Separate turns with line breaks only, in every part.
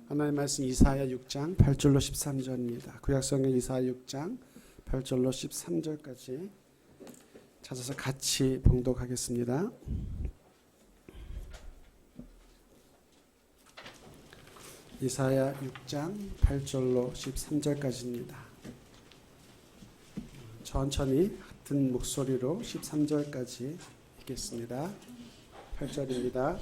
하나님의 말씀 이사야 6장 8절로 13절입니다. 구약성경 이사야 6장 8절로 13절까지 찾아서 같이 봉독하겠습니다. 이사야 6장 8절로 13절까지입니다. 천천히 같은 목소리로 13절까지 읽겠습니다. 8절입니다.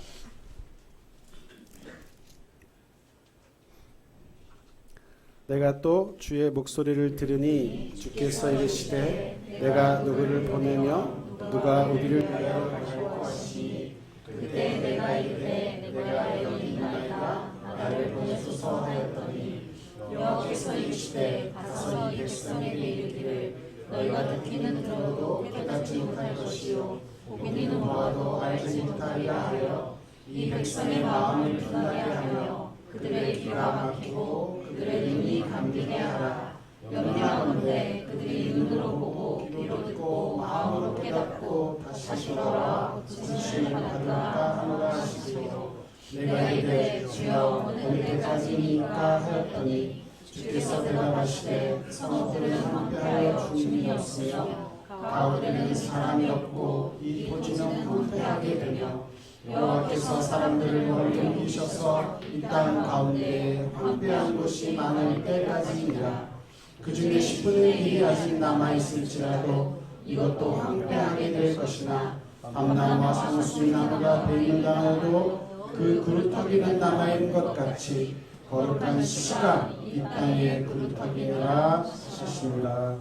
내가 또 주의 목소리를 들으니 주께서 이르시되 내가 누구를 보내며 누가 우리를 위하여 갈 것이니 그때 내가 이르되 내가 여기 있나이다 나를 보내소서 하였더니 여호와께서 이르시되 가서 이 백성에게 이르기를 너희가 듣기는 들어도 깨닫지 못할 것이요 보기는 보아도 알지 못하리라 하여 이 백성의 마음을 둔하게 하며 그들의 귀가 막히고 그들의 눈이 감기게 하라. 염려하건대 그들이 눈으로 보고 귀로 듣고 마음으로 깨닫고 다시 돌아와 고침을 받으라 하노라 하시리로. 내가 이르되 주여 어느 때까지니까 하였더니 주께서 대답하시되 성읍들은 황폐하여 주민이 없으며 가우들에는 사람이 없고 이 토지는 황폐하게 되며 여호와께서 사람들을 멀리 옮기셔서 이 땅 가운데에 황폐한 곳이 많을 때까지니라. 그 중에 10분의 1이 아직 남아있을지라도 이것도 황폐하게 될 것이나 밤나무와 상수리나무가 베이는가 하여도 그 그루터기는 남아있는 것 같이 거룩한 씨가 이 땅에 그루터기니라 하셨습니다.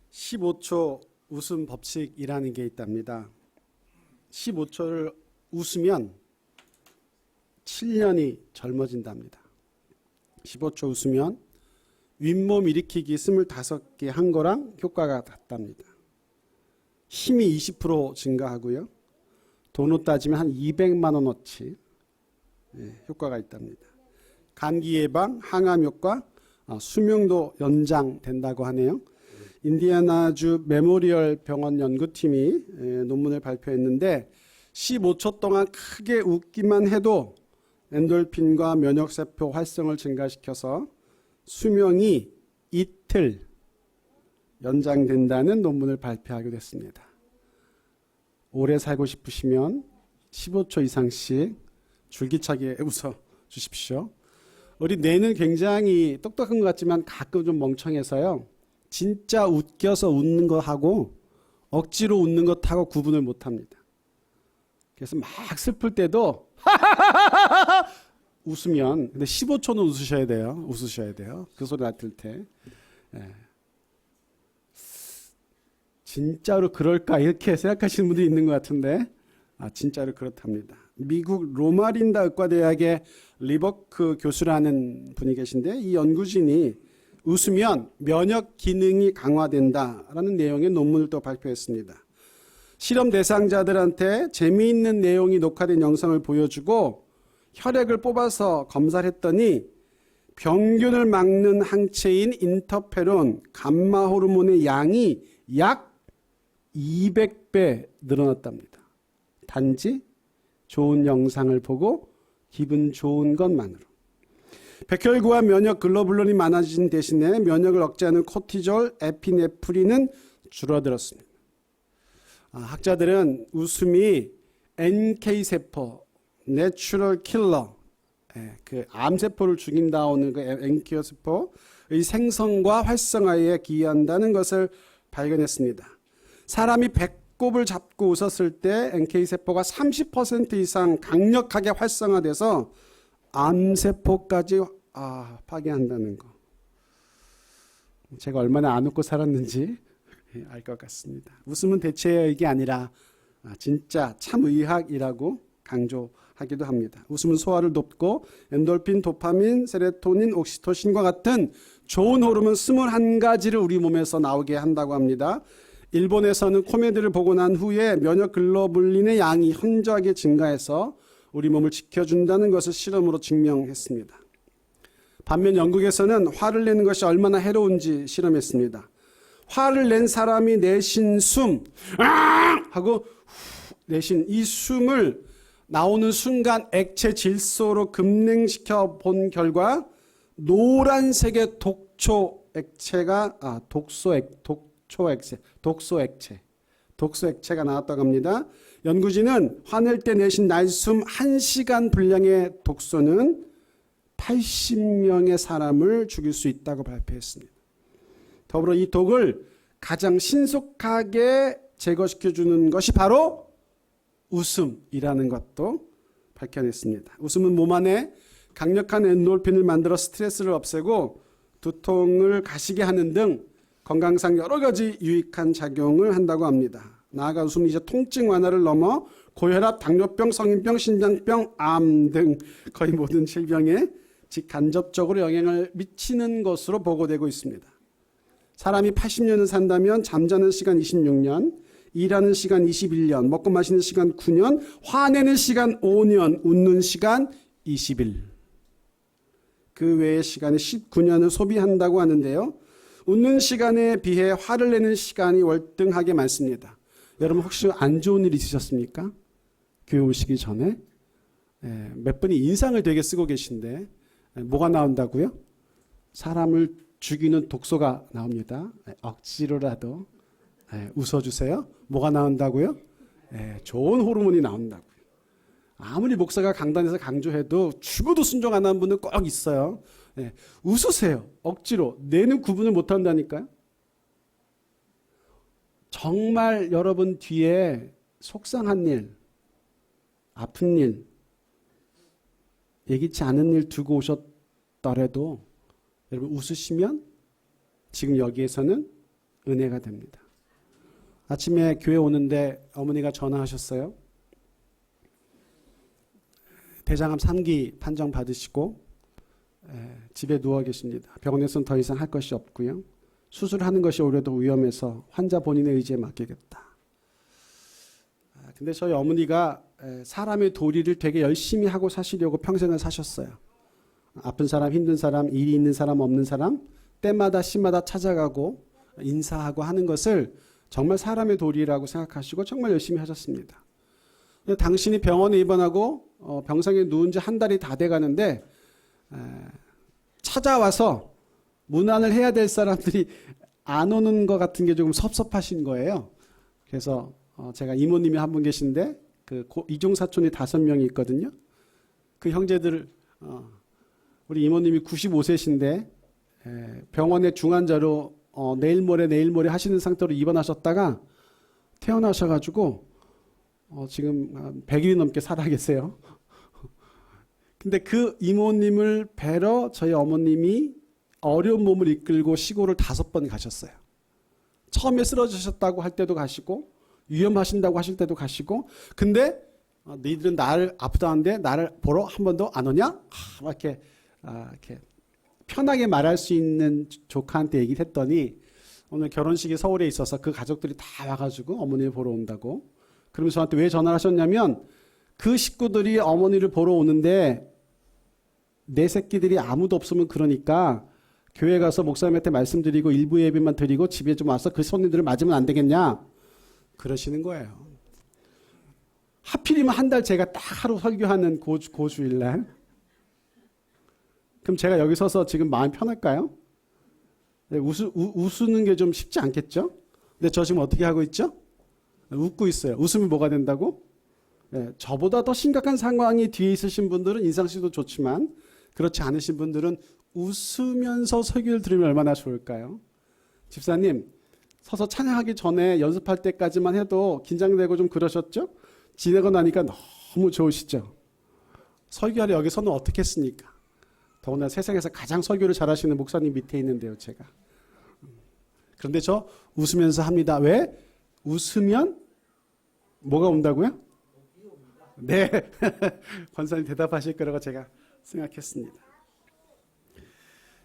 15초 웃음 법칙이라는 게 있답니다. 15초를 웃으면 7년이 젊어진답니다. 15초 웃으면 윗몸 일으키기 25개 한 거랑 효과가 같답니다. 힘이 20% 증가하고요. 돈으로 따지면 한 200만 원어치 효과가 있답니다. 감기 예방, 항암 효과, 수명도 연장된다고 하네요. 인디애나주 메모리얼 병원 연구팀이 논문을 발표했는데 15초 동안 크게 웃기만 해도 엔돌핀과 면역세포 활성을 증가시켜서 수명이 이틀 연장된다는 논문을 발표하기도 했습니다. 오래 살고 싶으시면 15초 이상씩 줄기차게 웃어 주십시오. 우리 뇌는 굉장히 똑똑한 것 같지만 가끔 좀 멍청해서요. 진짜 웃겨서 웃는 것하고 억지로 웃는 것하고 구분을 못합니다. 그래서 막 슬플 때도 웃으면 근데 15초는 웃으셔야 돼요. 웃으셔야 돼요. 그 소리 날 때. 진짜로 그럴까 이렇게 생각하시는 분들이 있는 것 같은데 진짜로 그렇답니다. 미국 로마린다 의과대학의 리버크 교수라는 분이 계신데 이 연구진이 웃으면 면역 기능이 강화된다라는 내용의 논문을 또 발표했습니다. 실험 대상자들한테 재미있는 내용이 녹화된 영상을 보여주고 혈액을 뽑아서 검사를 했더니 병균을 막는 항체인 인터페론, 감마 호르몬의 양이 약 200배 늘어났답니다. 단지 좋은 영상을 보고 기분 좋은 것만으로. 백혈구와 면역 글로불린이 많아진 대신에 면역을 억제하는 코티졸, 에피네프린은 줄어들었습니다. 학자들은 웃음이 NK세포, 내추럴 킬러, 그 암세포를 죽인다오는 그 NK세포의 생성과 활성화에 기여한다는 것을 발견했습니다. 사람이 배꼽을 잡고 웃었을 때 NK세포가 30% 이상 강력하게 활성화돼서 암세포까지 파괴한다는 거. 제가 얼마나 안 웃고 살았는지 알 것 같습니다. 웃음은 대체의학이 아니라 진짜 참의학이라고 강조하기도 합니다. 웃음은 소화를 돕고 엔돌핀, 도파민, 세로토닌, 옥시토신과 같은 좋은 호르몬 21가지를 우리 몸에서 나오게 한다고 합니다. 일본에서는 코미디를 보고 난 후에 면역 글로불린의 양이 현저하게 증가해서 우리 몸을 지켜준다는 것을 실험으로 증명했습니다. 반면 영국에서는 화를 내는 것이 얼마나 해로운지 실험했습니다. 화를 낸 사람이 내쉰 숨 하고 내쉰 이 숨을 나오는 순간 액체 질소로 급냉시켜 본 결과 노란색의 독소 액체가 독소 액체가 나왔다고 합니다. 연구진은 화낼 때 내신 날숨 1시간 분량의 독소는 80명의 사람을 죽일 수 있다고 발표했습니다. 더불어 이 독을 가장 신속하게 제거시켜주는 것이 바로 웃음이라는 것도 밝혀냈습니다. 웃음은 몸 안에 강력한 엔돌핀을 만들어 스트레스를 없애고 두통을 가시게 하는 등 건강상 여러 가지 유익한 작용을 한다고 합니다. 나아가 웃음은 이제 통증 완화를 넘어 고혈압, 당뇨병, 성인병, 신장병, 암 등 거의 모든 질병에 직간접적으로 영향을 미치는 것으로 보고되고 있습니다. 사람이 80년을 산다면 잠자는 시간 26년, 일하는 시간 21년, 먹고 마시는 시간 9년, 화내는 시간 5년, 웃는 시간 20일. 그 외의 시간에 19년을 소비한다고 하는데요. 웃는 시간에 비해 화를 내는 시간이 월등하게 많습니다. 여러분 혹시 안 좋은 일 있으셨습니까? 교회 오시기 전에? 몇 분이 인상을 되게 쓰고 계신데 뭐가 나온다고요? 사람을 죽이는 독소가 나옵니다. 억지로라도 웃어주세요. 뭐가 나온다고요? 좋은 호르몬이 나온다고요. 아무리 목사가 강단에서 강조해도 죽어도 순종 안 하는 분은 꼭 있어요. 웃으세요. 억지로. 뇌는 구분을 못한다니까요. 정말 여러분 뒤에 속상한 일, 아픈 일, 예기치 않은 일 두고 오셨더라도 여러분 웃으시면 지금 여기에서는 은혜가 됩니다. 아침에 교회 오는데 어머니가 전화하셨어요. 대장암 3기 판정 받으시고 집에 누워 계십니다. 병원에서는 더 이상 할 것이 없고요. 수술하는 것이 오히려 더 위험해서 환자 본인의 의지에 맡기겠다. 근데 저희 어머니가 사람의 도리를 되게 열심히 하고 사시려고 평생을 사셨어요. 아픈 사람, 힘든 사람, 일이 있는 사람, 없는 사람 때마다 시마다 찾아가고 인사하고 하는 것을 정말 사람의 도리라고 생각하시고 정말 열심히 하셨습니다. 당신이 병원에 입원하고 병상에 누운 지 한 달이 다 돼가는데 찾아와서 문안을 해야 될 사람들이 안 오는 것 같은 게 조금 섭섭하신 거예요. 그래서 제가 이모님이 한 분 계신데 그 이종 사촌이 5명이 있거든요. 그 형제들 우리 이모님이 95세신데 병원에 중환자로 내일 모레 하시는 상태로 입원하셨다가 태어나셔가지고 지금 100일이 넘게 살아 계세요. 근데 그 이모님을 뵈러 저희 어머님이 어려운 몸을 이끌고 시골을 5번 가셨어요. 처음에 쓰러지셨다고 할 때도 가시고 위험하신다고 하실 때도 가시고 근데 너희들은 나를 아프다는데 나를 보러 한 번도 안 오냐? 이렇게 편하게 말할 수 있는 조카한테 얘기를 했더니 오늘 결혼식이 서울에 있어서 그 가족들이 다 와가지고 어머니를 보러 온다고. 그러면서 저한테 왜 전화를 하셨냐면 그 식구들이 어머니를 보러 오는데 내 새끼들이 아무도 없으면 그러니까 교회 가서 목사님한테 말씀드리고 일부 예배만 드리고 집에 좀 와서 그 손님들을 맞으면 안 되겠냐? 그러시는 거예요. 하필이면 한 달 제가 딱 하루 설교하는 고주일날. 그럼 제가 여기 서서 지금 마음 편할까요? 웃는 게 좀 쉽지 않겠죠? 근데 저 지금 어떻게 하고 있죠? 웃고 있어요. 웃으면 뭐가 된다고? 저보다 더 심각한 상황이 뒤에 있으신 분들은 인상씨도 좋지만 그렇지 않으신 분들은 웃으면서 설교를 들으면 얼마나 좋을까요? 집사님, 서서 찬양하기 전에 연습할 때까지만 해도 긴장되고 좀 그러셨죠? 지내고 나니까 너무 좋으시죠? 설교하러 여기 서는 어떻게 했습니까? 더구나 세상에서 가장 설교를 잘하시는 목사님 밑에 있는데요, 제가. 그런데 저 웃으면서 합니다. 왜? 웃으면 뭐가 온다고요? 네. 권사님 대답하실 거라고 제가 생각했습니다.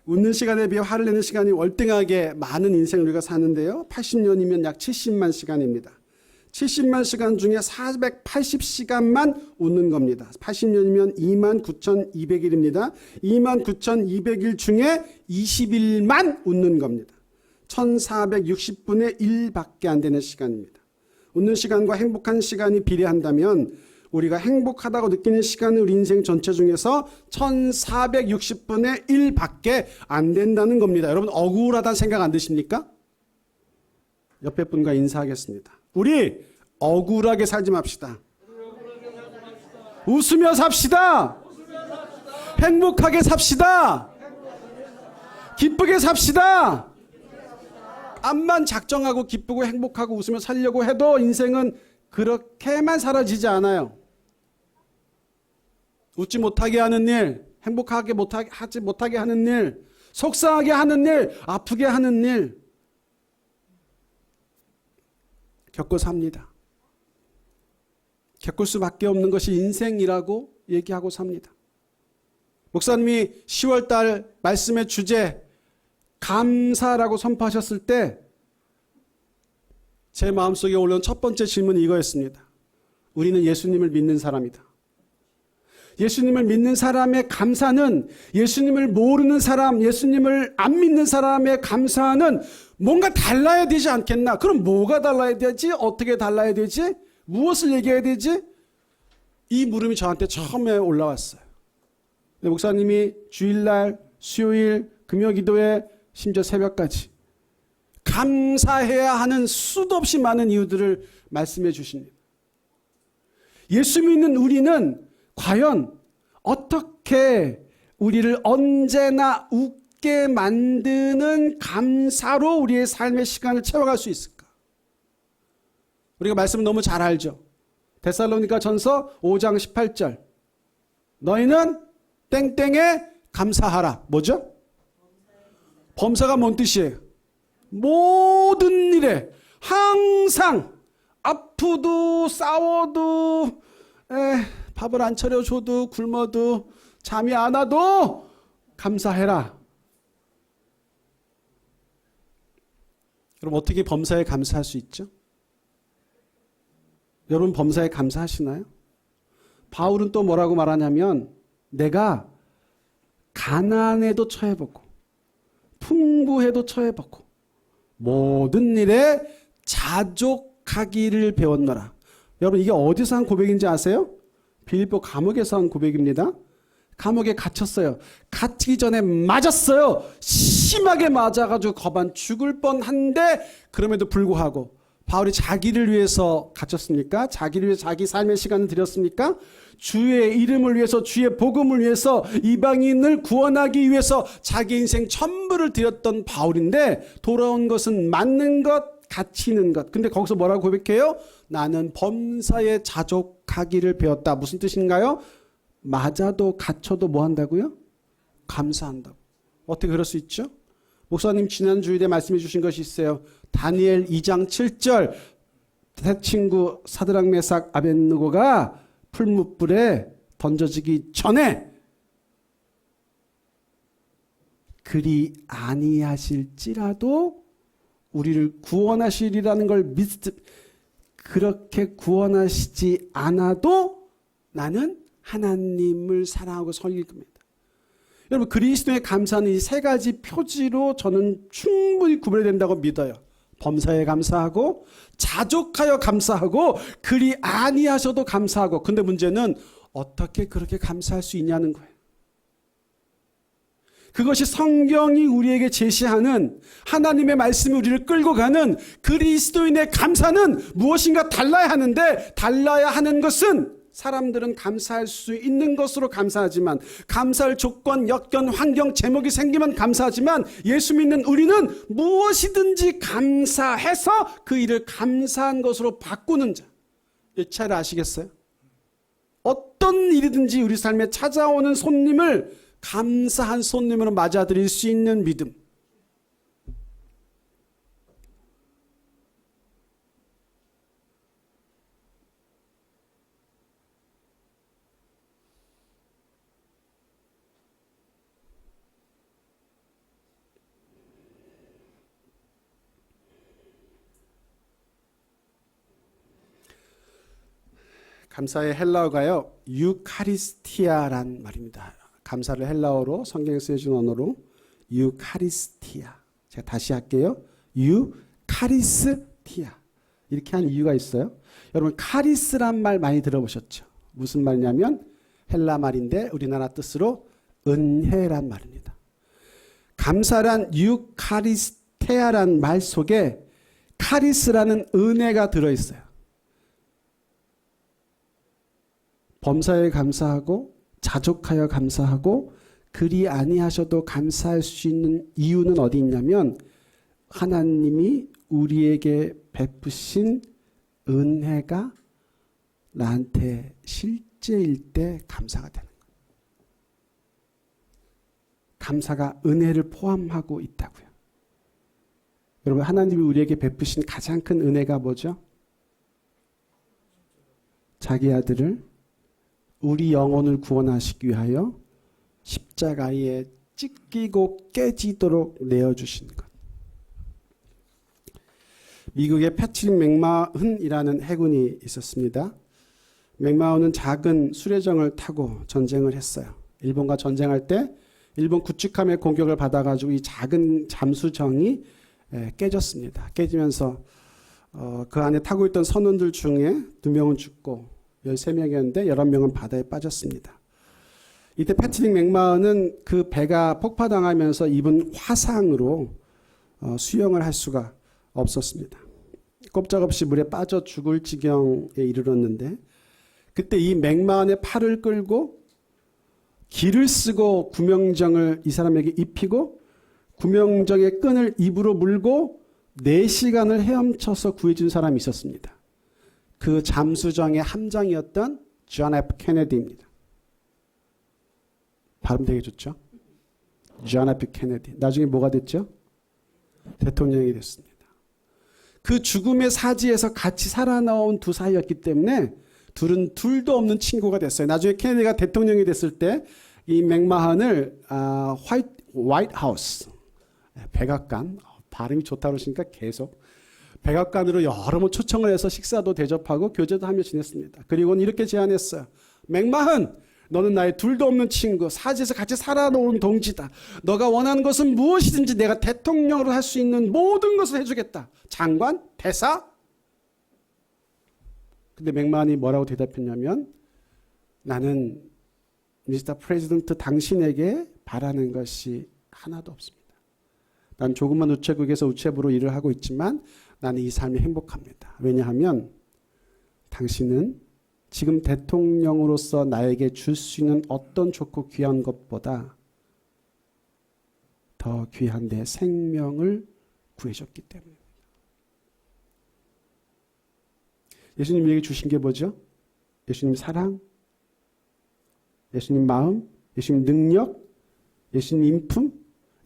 웃는 시간에 비해 화를 내는 시간이 월등하게 많은 인생을 우리가 사는데요. 80년이면 약 70만 시간입니다. 70만 시간 중에 480시간만 웃는 겁니다. 80년이면 29,200일입니다. 29,200일 중에 20일만 웃는 겁니다. 1460분의 1밖에 안 되는 시간입니다. 웃는 시간과 행복한 시간이 비례한다면 우리가 행복하다고 느끼는 시간은 우리 인생 전체 중에서 1460분의 1밖에 안 된다는 겁니다. 여러분 억울하다는 생각 안 드십니까? 옆에 분과 인사하겠습니다. 우리 억울하게 살지 맙시다. 웃으며 삽시다. 행복하게 삽시다. 기쁘게 삽시다. 암만 작정하고 기쁘고 행복하고 웃으며 살려고 해도 인생은 그렇게만 사라지지 않아요. 웃지 못하게 하는 일, 행복하게 하지 못하게 하는 일, 속상하게 하는 일, 아프게 하는 일 겪고 삽니다. 겪을 수밖에 없는 것이 인생이라고 얘기하고 삽니다. 목사님이 10월달 말씀의 주제 감사라고 선포하셨을 때 제 마음속에 올라온 첫 번째 질문이 이거였습니다. 우리는 예수님을 믿는 사람이다. 예수님을 믿는 사람의 감사는 예수님을 모르는 사람, 예수님을 안 믿는 사람의 감사는 뭔가 달라야 되지 않겠나? 그럼 뭐가 달라야 되지? 어떻게 달라야 되지? 무엇을 얘기해야 되지? 이 물음이 저한테 처음에 올라왔어요. 목사님이 주일날, 수요일, 금요기도에 심지어 새벽까지 감사해야 하는 수도 없이 많은 이유들을 말씀해 주십니다. 예수 믿는 우리는 과연 어떻게 우리를 언제나 웃게 만드는 감사로 우리의 삶의 시간을 채워갈 수 있을까? 우리가 말씀을 너무 잘 알죠. 데살로니가 전서 5장 18절 너희는 땡땡에 감사하라. 뭐죠? 범사가 뭔 뜻이에요? 모든 일에 항상 아프도 싸워도 밥을 안 차려줘도 굶어도 잠이 안 와도 감사해라. 그럼 어떻게 범사에 감사할 수 있죠? 여러분 범사에 감사하시나요? 바울은 또 뭐라고 말하냐면 내가 가난에도 처해보고 풍부해도 처해보고 모든 일에 자족하기를 배웠노라. 여러분 이게 어디서 한 고백인지 아세요? 빌립보 감옥에서 한 고백입니다. 감옥에 갇혔어요. 갇히기 전에 맞았어요. 심하게 맞아가지고 거반 죽을 뻔한데 그럼에도 불구하고 바울이 자기를 위해서 갇혔습니까? 자기를 위해서 자기 삶의 시간을 드렸습니까? 주의 이름을 위해서 주의 복음을 위해서 이방인을 구원하기 위해서 자기 인생 전부를 드렸던 바울인데 돌아온 것은 맞는 것, 갇히는 것. 근데 거기서 뭐라고 고백해요? 나는 범사에 자족하기를 배웠다. 무슨 뜻인가요? 맞아도 갇혀도 뭐 한다고요? 감사한다고. 어떻게 그럴 수 있죠? 목사님 지난 주일에 말씀해 주신 것이 있어요. 다니엘 2장 7절 세 친구 사드락 메삭 아벳느고가 풀무불에 던져지기 전에 그리 아니하실지라도 우리를 구원하시리라는 걸 그렇게 구원하시지 않아도 나는 하나님을 사랑하고 섬길 겁니다. 여러분 그리스도의 감사는 이 세 가지 표지로 저는 충분히 구별이 된다고 믿어요. 범사에 감사하고 자족하여 감사하고 그리 아니하셔도 감사하고. 근데 문제는 어떻게 그렇게 감사할 수 있냐는 거예요. 그것이 성경이 우리에게 제시하는 하나님의 말씀이 우리를 끌고 가는 그리스도인의 감사는 무엇인가 달라야 하는데 달라야 하는 것은 사람들은 감사할 수 있는 것으로 감사하지만 감사할 조건, 여건, 환경, 제목이 생기면 감사하지만 예수 믿는 우리는 무엇이든지 감사해서 그 일을 감사한 것으로 바꾸는 자. 이 차이를 아시겠어요? 어떤 일이든지 우리 삶에 찾아오는 손님을 감사한 손님으로 맞아들일 수 있는 믿음. 감사의 헬라어가요 유카리스티아란 말입니다. 감사를 헬라어로 성경에 쓰여진 언어로 유카리스티아. 제가 다시 할게요. 유카리스티아. 이렇게 한 이유가 있어요. 여러분 카리스란 말 많이 들어보셨죠? 무슨 말이냐면 헬라 말인데 우리나라 뜻으로 은혜란 말입니다. 감사란 유카리스테아란 말 속에 카리스라는 은혜가 들어있어요. 범사에 감사하고 자족하여 감사하고 그리 아니하셔도 감사할 수 있는 이유는 어디 있냐면 하나님이 우리에게 베푸신 은혜가 나한테 실제일 때 감사가 되는 거예요. 감사가 은혜를 포함하고 있다고요. 여러분, 하나님이 우리에게 베푸신 가장 큰 은혜가 뭐죠? 자기 아들을 우리 영혼을 구원하시기 위하여 십자가에 찢기고 깨지도록 내어주신 것. 미국의 패트릭 맥마흔이라는 해군이 있었습니다. 맥마흔은 작은 수레정을 타고 전쟁을 했어요. 일본과 전쟁할 때 일본 구축함의 공격을 받아가지고 이 작은 잠수정이 깨졌습니다. 깨지면서 그 안에 타고 있던 선원들 중에 2명은 죽고 13명이었는데 11명은 바다에 빠졌습니다. 이때 패트릭 맥마흔은 그 배가 폭파당하면서 입은 화상으로 수영을 할 수가 없었습니다. 꼼짝없이 물에 빠져 죽을 지경에 이르렀는데 그때 이 맥마흔의 팔을 끌고 기를 쓰고 구명정을 이 사람에게 입히고 구명정의 끈을 입으로 물고 4시간을 헤엄쳐서 구해준 사람이 있었습니다. 그 잠수정의 함장이었던 존 F. 케네디입니다. 발음 되게 좋죠? 존 F. 케네디. 나중에 뭐가 됐죠? 대통령이 됐습니다. 그 죽음의 사지에서 같이 살아나온 두 사이였기 때문에 둘은 둘도 없는 친구가 됐어요. 나중에 케네디가 대통령이 됐을 때 이 맥마흔을 화이트 하우스 백악관, 발음이 좋다고 그러시니까 계속 백악관으로 여러 번 초청을 해서 식사도 대접하고 교제도 하며 지냈습니다. 그리고는 이렇게 제안했어요. 맥마흔, 너는 나의 둘도 없는 친구, 사지에서 같이 살아놓은 동지다. 너가 원하는 것은 무엇이든지 내가 대통령으로 할 수 있는 모든 것을 해주겠다. 장관, 대사. 근데 맥마흔이 뭐라고 대답했냐면 나는 미스터 프레지던트 당신에게 바라는 것이 하나도 없습니다. 난 조그만 우체국에서 우체부로 일을 하고 있지만 나는 이 삶이 행복합니다. 왜냐하면 당신은 지금 대통령으로서 나에게 줄 수 있는 어떤 좋고 귀한 것보다 더 귀한 내 생명을 구해줬기 때문입니다. 예수님에게 주신 게 뭐죠? 예수님 사랑, 예수님 마음, 예수님 능력, 예수님 인품.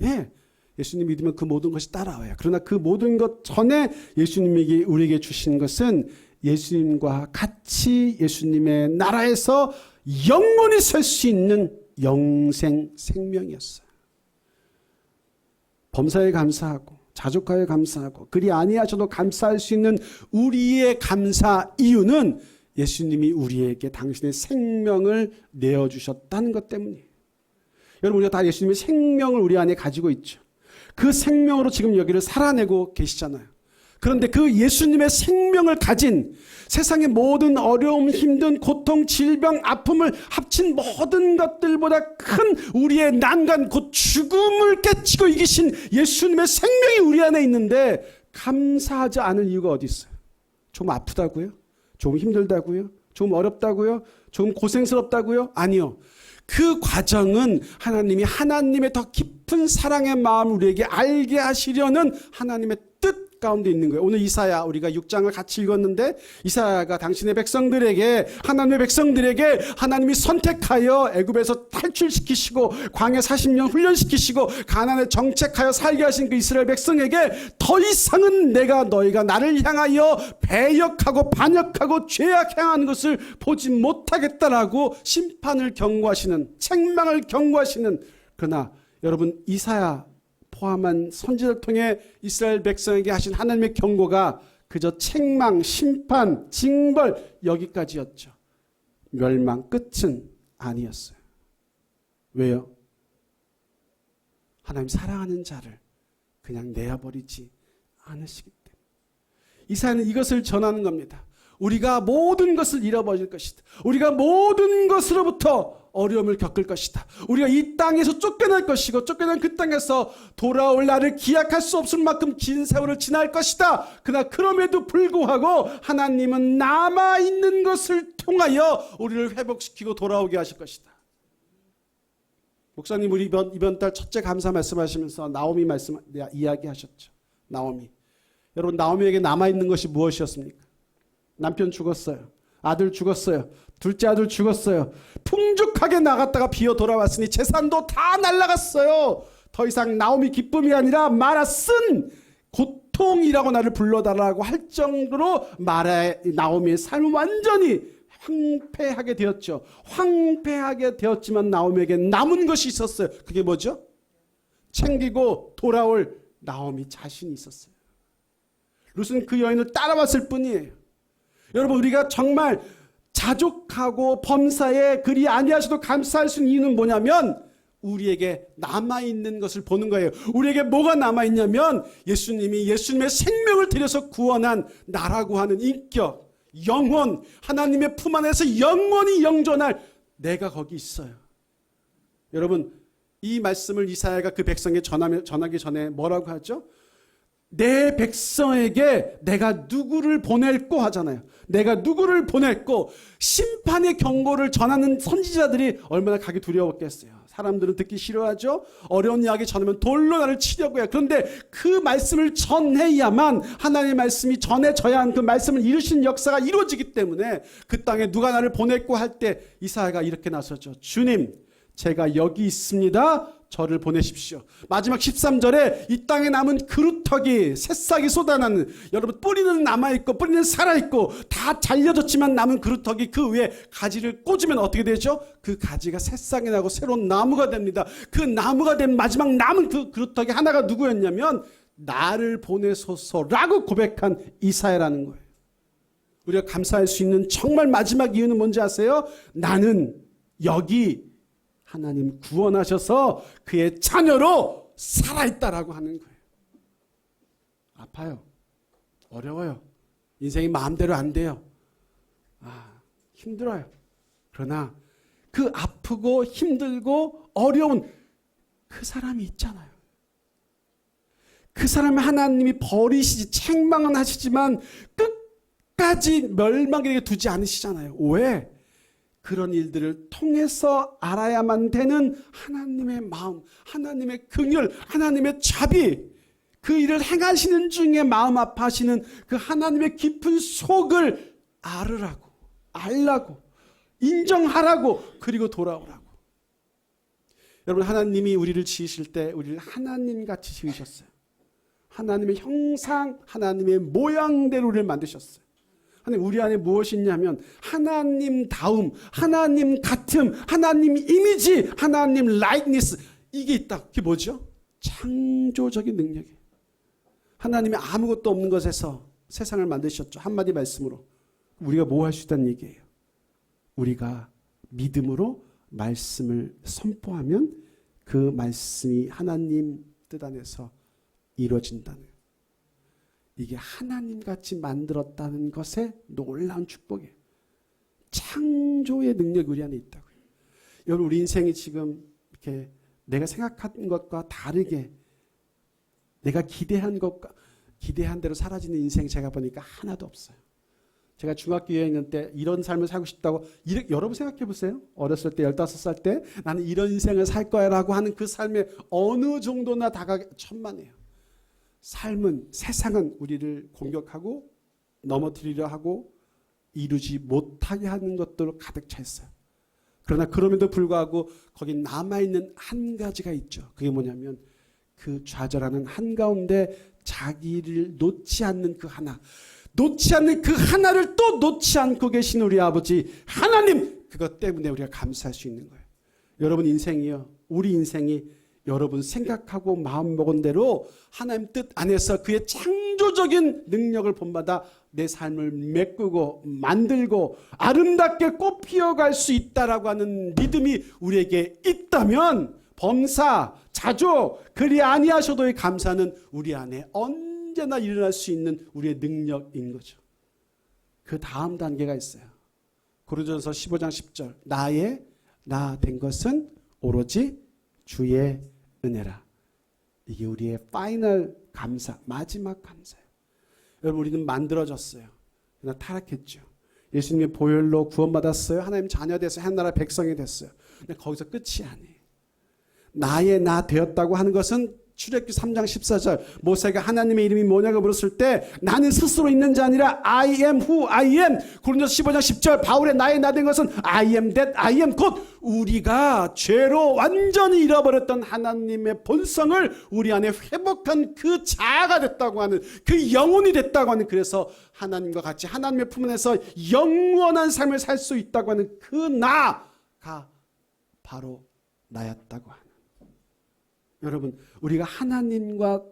예, 예수님 믿으면 그 모든 것이 따라와요. 그러나 그 모든 것 전에 예수님에게 우리에게 주신 것은 예수님과 같이 예수님의 나라에서 영원히 설 수 있는 영생 생명이었어요. 범사에 감사하고 자족하여 감사하고 그리 아니하셔도 감사할 수 있는 우리의 감사 이유는 예수님이 우리에게 당신의 생명을 내어주셨다는 것 때문이에요. 여러분, 우리가 다 예수님의 생명을 우리 안에 가지고 있죠. 그 생명으로 지금 여기를 살아내고 계시잖아요. 그런데 그 예수님의 생명을 가진 세상의 모든 어려움, 힘든 고통, 질병, 아픔을 합친 모든 것들보다 큰 우리의 난간, 곧 죽음을 깨치고 이기신 예수님의 생명이 우리 안에 있는데 감사하지 않을 이유가 어디 있어요? 좀 아프다고요? 좀 힘들다고요? 좀 어렵다고요? 좀 고생스럽다고요? 아니요. 그 과정은 하나님이 하나님의 더 깊은 사랑의 마음을 우리에게 알게 하시려는 하나님의 뜻 가운데 있는 거예요. 오늘 이사야 우리가 6장을 같이 읽었는데 이사야가 당신의 백성들에게 하나님의 백성들에게 하나님이 선택하여 애굽에서 탈출시키시고 광야 40년 훈련시키시고 가나안에 정책하여 살게 하신 그 이스라엘 백성에게 더 이상은 내가 너희가 나를 향하여 배역하고 반역하고 죄악 행하는 것을 보지 못하겠다라고 심판을 경고하시는 책망을 경고하시는 그러나 여러분 이사야 포함한 선지자를 통해 이스라엘 백성에게 하신 하나님의 경고가 그저 책망, 심판, 징벌 여기까지였죠. 멸망 끝은 아니었어요. 왜요? 하나님 사랑하는 자를 그냥 내어버리지 않으시기 때문에. 이사야는 이것을 전하는 겁니다. 우리가 모든 것을 잃어버릴 것이다. 우리가 모든 것으로부터 어려움을 겪을 것이다. 우리가 이 땅에서 쫓겨날 것이고 쫓겨난 그 땅에서 돌아올 날을 기약할 수 없을 만큼 긴 세월을 지날 것이다. 그러나 그럼에도 불구하고 하나님은 남아있는 것을 통하여 우리를 회복시키고 돌아오게 하실 것이다. 목사님 우리 이번 달 첫째 감사 말씀하시면서 나오미 이야기하셨죠. 나오미. 여러분 나오미에게 남아있는 것이 무엇이었습니까? 남편 죽었어요. 아들 죽었어요. 둘째 아들 죽었어요. 풍족하게 나갔다가 비어 돌아왔으니 재산도 다 날라갔어요. 더 이상 나오미 기쁨이 아니라 마라 쓴 고통이라고 나를 불러달라고 할 정도로 나오미의 삶은 완전히 황폐하게 되었죠. 황폐하게 되었지만 나오미에게 남은 것이 있었어요. 그게 뭐죠? 챙기고 돌아올 나오미 자신이 있었어요. 룻은 그 여인을 따라왔을 뿐이에요. 여러분 우리가 정말 자족하고 범사에 그리 아니하셔도 감사할 수 있는 이유는 뭐냐면 우리에게 남아있는 것을 보는 거예요. 우리에게 뭐가 남아있냐면 예수님이 예수님의 생명을 들여서 구원한 나라고 하는 인격, 영혼, 하나님의 품 안에서 영원히 영존할 내가 거기 있어요. 여러분 이 말씀을 이사야가 그 백성에게 전하기 전에 뭐라고 하죠? 내 백성에게 내가 누구를 보낼꼬 하잖아요. 내가 누구를 보낼꼬. 심판의 경고를 전하는 선지자들이 얼마나 가기 두려웠겠어요. 사람들은 듣기 싫어하죠. 어려운 이야기 전하면 돌로 나를 치려고 해요. 그런데 그 말씀을 전해야만 하나님의 말씀이 전해져야 하는 그 말씀을 이루시는 역사가 이루어지기 때문에 그 땅에 누가 나를 보낼꼬 할 때 이사야가 이렇게 나서죠. 주님 제가 여기 있습니다. 저를 보내십시오. 마지막 13절에 이 땅에 남은 그루터기 새싹이 쏟아나는, 여러분 뿌리는 남아있고 뿌리는 살아있고 다 잘려졌지만 남은 그루터기 그 위에 가지를 꽂으면 어떻게 되죠? 그 가지가 새싹이 나고 새로운 나무가 됩니다. 그 나무가 된 마지막 남은 그 그루터기 하나가 누구였냐면 나를 보내소서라고 고백한 이사야라는 거예요. 우리가 감사할 수 있는 정말 마지막 이유는 뭔지 아세요? 나는 여기 하나님 구원하셔서 그의 자녀로 살아있다라고 하는 거예요. 아파요. 어려워요. 인생이 마음대로 안 돼요. 힘들어요. 그러나 그 아프고 힘들고 어려운 그 사람이 있잖아요. 그 사람을 하나님이 버리시지, 책망은 하시지만 끝까지 멸망에게 두지 않으시잖아요. 왜? 그런 일들을 통해서 알아야만 되는 하나님의 마음, 하나님의 긍휼, 하나님의 자비, 그 일을 행하시는 중에 마음 아파하시는 그 하나님의 깊은 속을 알라고, 인정하라고, 그리고 돌아오라고. 여러분 하나님이 우리를 지으실 때 우리를 하나님같이 지으셨어요. 하나님의 형상, 하나님의 모양대로 우리를 만드셨어요. 하나님 우리 안에 무엇이 있냐면 하나님다움, 하나님 같음, 하나님 이미지, 하나님 라이크니스, 이게 있다. 그게 뭐죠? 창조적인 능력이에요. 하나님이 아무것도 없는 것에서 세상을 만드셨죠. 한마디 말씀으로 우리가 뭐 할 수 있다는 얘기예요. 우리가 믿음으로 말씀을 선포하면 그 말씀이 하나님 뜻 안에서 이루어진다는 거예요. 이게 하나님같이 만들었다는 것에 놀라운 축복이에요. 창조의 능력이 우리 안에 있다고요. 여러분 우리 인생이 지금 이렇게 내가 생각한 것과 다르게 내가 기대한 대로 사라지는 인생 제가 보니까 하나도 없어요. 제가 중학교 여행할 때 이런 삶을 살고 싶다고 여러분 생각해 보세요. 어렸을 때 15살 때 나는 이런 인생을 살 거야 라고 하는 그 삶에 어느 정도나 다가가 천만에요. 삶은, 세상은 우리를 공격하고 넘어뜨리려 하고 이루지 못하게 하는 것들로 가득 차 있어요. 그러나 그럼에도 불구하고 거기 남아있는 한 가지가 있죠. 그게 뭐냐면 그 좌절하는 한가운데 자기를 놓지 않는 그 하나, 놓지 않는 그 하나를 또 놓지 않고 계신 우리 아버지 하나님, 그것 때문에 우리가 감사할 수 있는 거예요. 여러분 인생이요, 우리 인생이 여러분 생각하고 마음먹은 대로 하나님 뜻 안에서 그의 창조적인 능력을 본받아 내 삶을 메꾸고 만들고 아름답게 꽃 피어갈 수 있다라고 하는 믿음이 우리에게 있다면 범사, 자족, 그리 아니하셔도의 감사는 우리 안에 언제나 일어날 수 있는 우리의 능력인 거죠. 그 다음 단계가 있어요. 고린도전서 15장 10절. 나의 나 된 것은 오로지 주의 은혜라. 이게 우리의 파이널 감사, 마지막 감사예요. 여러분, 우리는 만들어졌어요. 그러나 타락했죠. 예수님의 보혈로 구원받았어요. 하나님 자녀 됐어요. 하나나라 백성이 됐어요. 근데 거기서 끝이 아니에요. 나의 나 되었다고 하는 것은 출애굽기 3장 14절 모세가 하나님의 이름이 뭐냐고 물었을 때 나는 스스로 있는 자 아니라 I am who I am. 고린도서 15장 10절 바울의 나의 나 된 것은 I am that I am 곧 우리가 죄로 완전히 잃어버렸던 하나님의 본성을 우리 안에 회복한 그 자아가 됐다고 하는, 그 영혼이 됐다고 하는, 그래서 하나님과 같이 하나님의 품 안에서 영원한 삶을 살 수 있다고 하는 그 나가 바로 나였다고 하는. 여러분, 우리가 하나님과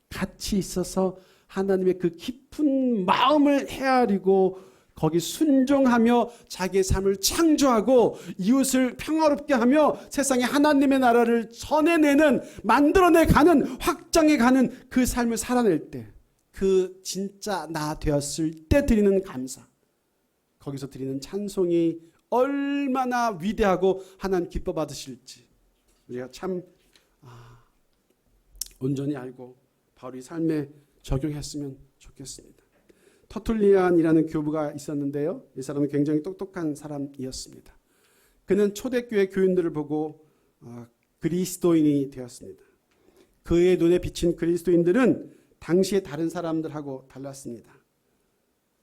같이 있어서 하나님의 그 깊은 마음을 헤아리고 거기 순종하며 자기의 삶을 창조하고 이웃을 평화롭게 하며 세상에 하나님의 나라를 전해내는, 만들어내가는, 확장해가는 그 삶을 살아낼 때, 그 진짜 나 되었을 때 드리는 감사, 거기서 드리는 찬송이 얼마나 위대하고 하나님 기뻐 받으실지 우리가 참 온전히 알고 바울의 삶에 적용했으면 좋겠습니다. 터툴리안이라는 교부가 있었는데요. 이 사람은 굉장히 똑똑한 사람이었습니다. 그는 초대교회 교인들을 보고 그리스도인이 되었습니다. 그의 눈에 비친 그리스도인들은 당시의 다른 사람들하고 달랐습니다.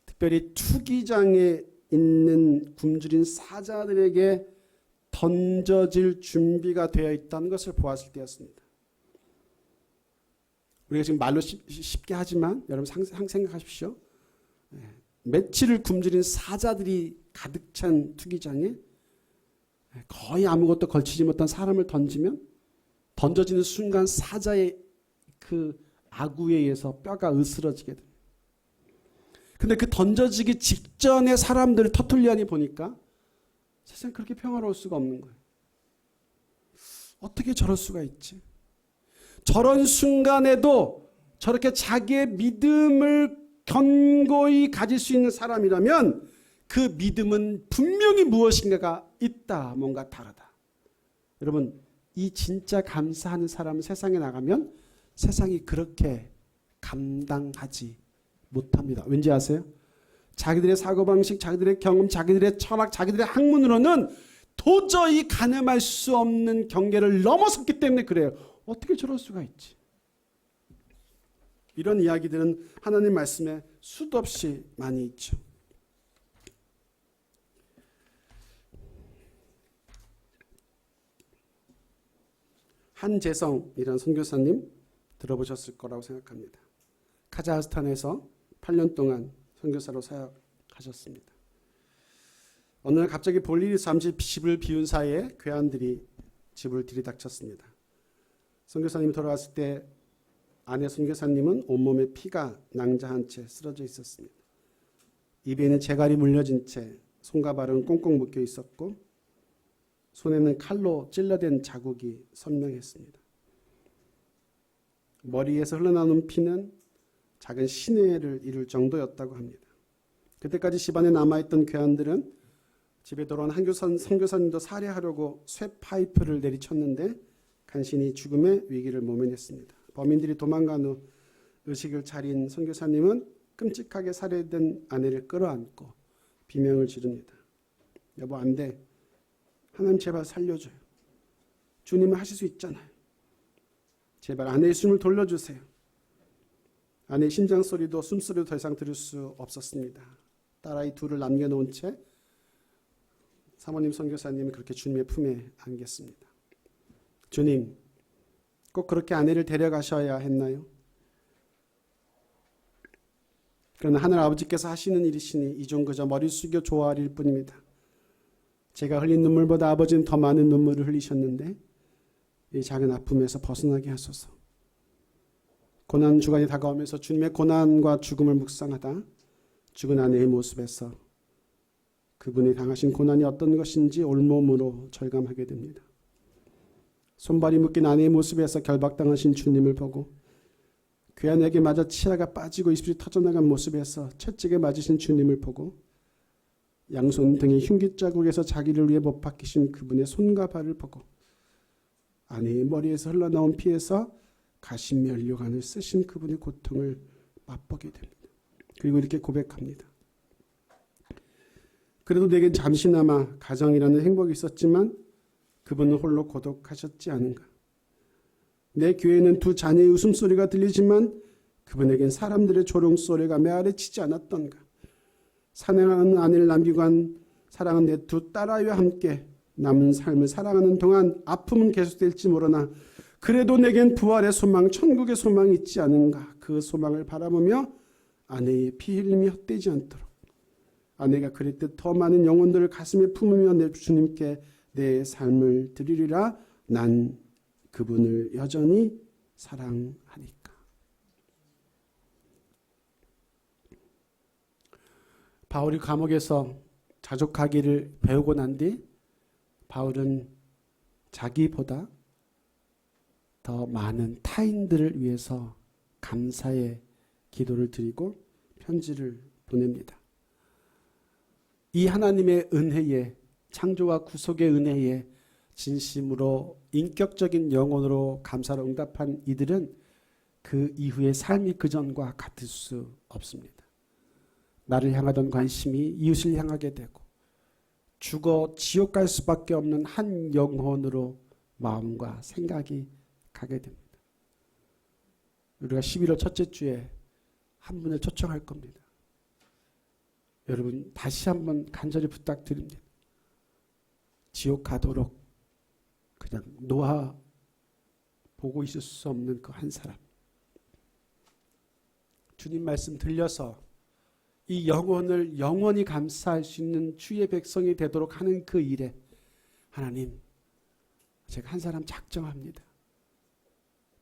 특별히 투기장에 있는 굶주린 사자들에게 던져질 준비가 되어 있다는 것을 보았을 때였습니다. 우리가 지금 말로 쉽게 하지만 여러분 생각하십시오. 며칠을 굶주린 사자들이 가득 찬 투기장에 거의 아무것도 걸치지 못한 사람을 던지면 던져지는 순간 사자의 그 아구에 의해서 뼈가 으스러지게 됩니다. 근데 그 던져지기 직전의 사람들을 터툴리안이 보니까 세상 그렇게 평화로울 수가 없는 거예요. 어떻게 저럴 수가 있지? 저런 순간에도 저렇게 자기의 믿음을 견고히 가질 수 있는 사람이라면 그 믿음은 분명히 무엇인가가 있다, 뭔가 다르다. 여러분, 이 진짜 감사하는 사람은 세상에 나가면 세상이 그렇게 감당하지 못합니다. 왠지 아세요? 자기들의 사고방식, 자기들의 경험, 자기들의 철학, 자기들의 학문으로는 도저히 가늠할 수 없는 경계를 넘어섰기 때문에 그래요. 어떻게 저럴 수가 있지? 이런 이야기들은 하나님 말씀에 수도 없이 많이 있죠. 한재성이라는 선교사님 들어보셨을 거라고 생각합니다. 카자흐스탄에서 8년 동안 선교사로 사역하셨습니다. 어느 날 갑자기 볼 일이 잠시 집을 비운 사이에 괴한들이 집을 들이닥쳤습니다. 선교사님이 돌아왔을 때 아내 선교사님은 온몸에 피가 낭자한 채 쓰러져 있었습니다. 입에는 재갈이 물려진 채 손과 발은 꽁꽁 묶여 있었고 손에는 칼로 찔러댄 자국이 선명했습니다. 머리에서 흘러나오는 피는 작은 신해를 이룰 정도였다고 합니다. 그때까지 집안에 남아있던 괴한들은 집에 돌아온 선교사님도 살해하려고 쇠파이프를 내리쳤는데 간신히 죽음의 위기를 모면했습니다. 범인들이 도망간 후 의식을 차린 선교사님은 끔찍하게 살해된 아내를 끌어안고 비명을 지릅니다. 여보, 안 돼. 하나님 제발 살려줘요. 주님은 하실 수 있잖아요. 제발 아내의 숨을 돌려주세요. 아내의 심장 소리도 숨소리도 더 이상 들을 수 없었습니다. 딸아이 둘을 남겨놓은 채 사모님 선교사님이 그렇게 주님의 품에 안겼습니다. 주님, 꼭 그렇게 아내를 데려가셔야 했나요? 그러나 하늘 아버지께서 하시는 일이시니 이 종 그저 머리 숙여 좋아하릴 뿐입니다. 제가 흘린 눈물보다 아버지는 더 많은 눈물을 흘리셨는데 이 작은 아픔에서 벗어나게 하소서. 고난 주간이 다가오면서 주님의 고난과 죽음을 묵상하다 죽은 아내의 모습에서 그분이 당하신 고난이 어떤 것인지 온몸으로 절감하게 됩니다. 손발이 묶인 아내의 모습에서 결박당하신 주님을 보고 괴한에게 맞아 치아가 빠지고 입술이 터져나간 모습에서 채찍에 맞으신 주님을 보고 양손 등의 흉기자국에서 자기를 위해 못 박히신 그분의 손과 발을 보고 아내의 머리에서 흘러나온 피에서 가시면류관을 쓰신 그분의 고통을 맛보게 됩니다. 그리고 이렇게 고백합니다. 그래도 내겐 잠시나마 가정이라는 행복이 있었지만 그분은 홀로 고독하셨지 않은가. 내 귀에는 두 자녀의 웃음소리가 들리지만 그분에겐 사람들의 조롱소리가 메아리 치지 않았던가. 사랑하는 아내를 남기고 한 사랑하는 내 두 딸아이와 함께 남은 삶을 살아가는 동안 아픔은 계속될지 모르나 그래도 내겐 부활의 소망, 천국의 소망이 있지 않은가. 그 소망을 바라보며 아내의 피 흘림이 헛되지 않도록 아내가 그랬듯 더 많은 영혼들을 가슴에 품으며 내 주님께 내 삶을 드리리라. 난 그분을 여전히 사랑하니까. 바울이 감옥에서 자족하기를 배우고 난 뒤 바울은 자기보다 더 많은 타인들을 위해서 감사의 기도를 드리고 편지를 보냅니다. 이 하나님의 은혜에, 창조와 구속의 은혜에 진심으로 인격적인 영혼으로 감사로 응답한 이들은 그 이후의 삶이 그전과 같을 수 없습니다. 나를 향하던 관심이 이웃을 향하게 되고 죽어 지옥 갈 수밖에 없는 한 영혼으로 마음과 생각이 가게 됩니다. 우리가 11월 첫째 주에 한 분을 초청할 겁니다. 여러분 다시 한번 간절히 부탁드립니다. 지옥 가도록 그냥 놓아 보고 있을 수 없는 그 한 사람. 주님 말씀 들려서 이 영혼을 영원히 감사할 수 있는 주의 백성이 되도록 하는 그 일에 하나님, 제가 한 사람 작정합니다.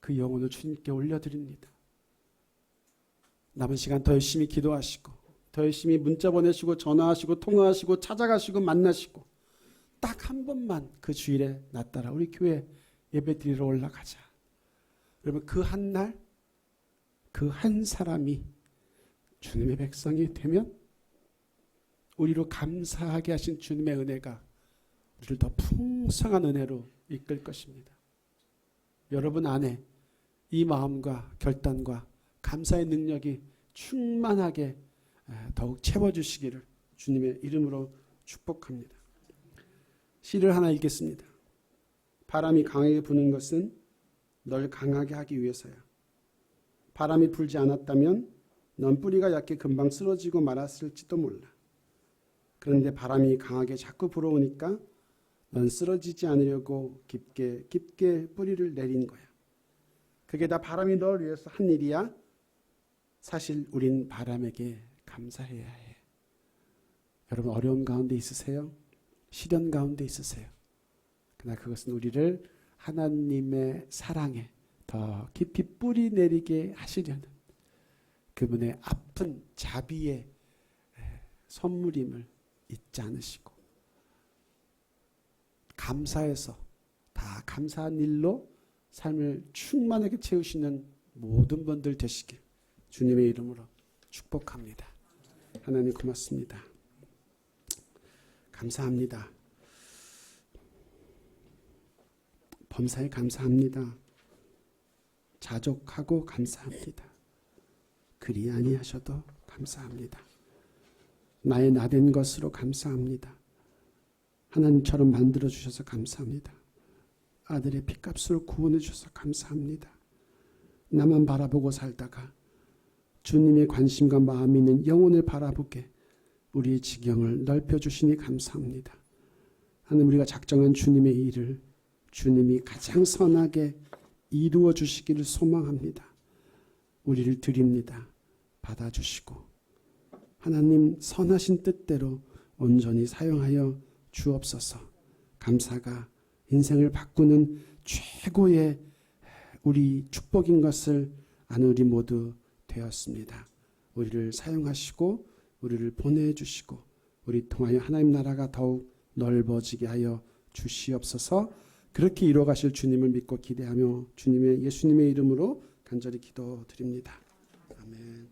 그 영혼을 주님께 올려드립니다. 남은 시간 더 열심히 기도하시고 더 열심히 문자 보내시고 전화하시고 통화하시고 찾아가시고 만나시고 딱 한 번만 그 주일에 나 따라 우리 교회 예배드리러 올라가자. 여러분 그 한 날 그 한 사람이 주님의 백성이 되면 우리로 감사하게 하신 주님의 은혜가 우리를 더 풍성한 은혜로 이끌 것입니다. 여러분 안에 이 마음과 결단과 감사의 능력이 충만하게 더욱 채워주시기를 주님의 이름으로 축복합니다. 시를 하나 읽겠습니다. 바람이 강하게 부는 것은 널 강하게 하기 위해서야. 바람이 불지 않았다면 넌 뿌리가 약해 금방 쓰러지고 말았을지도 몰라. 그런데 바람이 강하게 자꾸 불어오니까 넌 쓰러지지 않으려고 깊게 깊게 뿌리를 내린 거야. 그게 다 바람이 널 위해서 한 일이야. 사실 우린 바람에게 감사해야 해. 여러분 어려운 가운데 있으세요? 시련 가운데 있으세요? 그러나 그것은 우리를 하나님의 사랑에 더 깊이 뿌리 내리게 하시려는 그분의 아픈 자비의 선물임을 잊지 않으시고 감사해서 다 감사한 일로 삶을 충만하게 채우시는 모든 분들 되시길 주님의 이름으로 축복합니다. 하나님 고맙습니다. 감사합니다. 범사에 감사합니다. 자족하고 감사합니다. 그리 아니하셔도 감사합니다. 나의 나된 것으로 감사합니다. 하나님처럼 만들어주셔서 감사합니다. 아들의 피값으로 구원해 주셔서 감사합니다. 나만 바라보고 살다가 주님의 관심과 마음이 있는 영혼을 바라보게 우리의 지경을 넓혀주시니 감사합니다. 하나님 우리가 작정한 주님의 일을 주님이 가장 선하게 이루어 주시기를 소망합니다. 우리를 드립니다. 받아주시고 하나님 선하신 뜻대로 온전히 사용하여 주옵소서. 감사가 인생을 바꾸는 최고의 우리 축복인 것을 아는 우리 모두 되었습니다. 우리를 사용하시고 우리를 보내주시고 우리 통하여 하나님 나라가 더욱 넓어지게 하여 주시옵소서. 그렇게 이루어가실 주님을 믿고 기대하며 주님의 예수님의 이름으로 간절히 기도드립니다. 아멘.